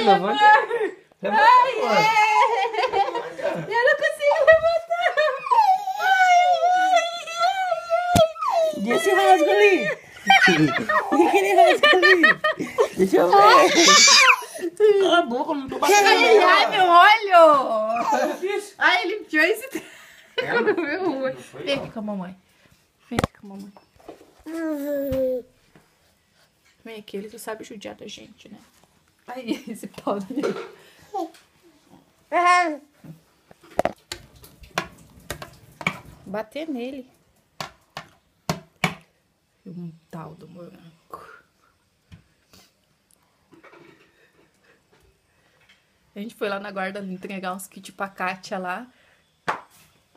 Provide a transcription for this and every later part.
levanta. Levanta, amor. Eu não consigo levantar. E esse rasgo ali? E aquele rasgo ali? Deixa eu ver. Cala a boca, não tô batendo. Ai, meu olho. Isso. Ai, ele enfiou esse... É, Quando viu o olho. foi, Vem não. aqui com a mamãe. Vem aqui com a mamãe. Vem aqui, ele só sabe judiar da gente, né? Ai, esse pau dele. Bater nele. E um tal do morango. A gente foi lá na guarda entregar uns kits pra Kátia lá.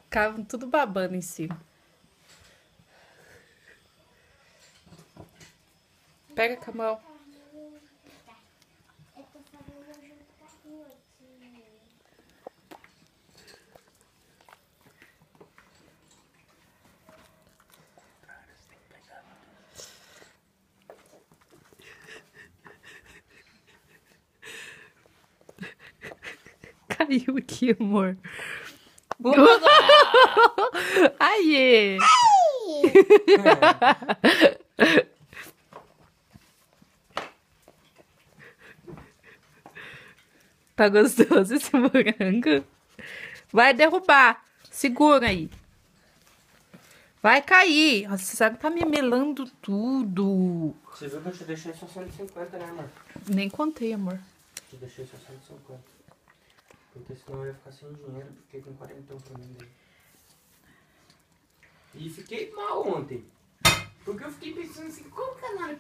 Ficavam tudo babando em cima. Pega com a mão. Caiu aqui, amor. Aê! Tá gostoso esse morango? Vai derrubar. Segura aí. Vai cair. Nossa, você sabe que tá me melando tudo. Você viu que eu te deixei só 150, né, amor? Nem contei, amor. Te deixei só 150. Porque senão eu ia ficar sem dinheiro. Fiquei com 40 pra mim daí. E fiquei mal ontem. Porque eu fiquei pensando assim, como que a Nara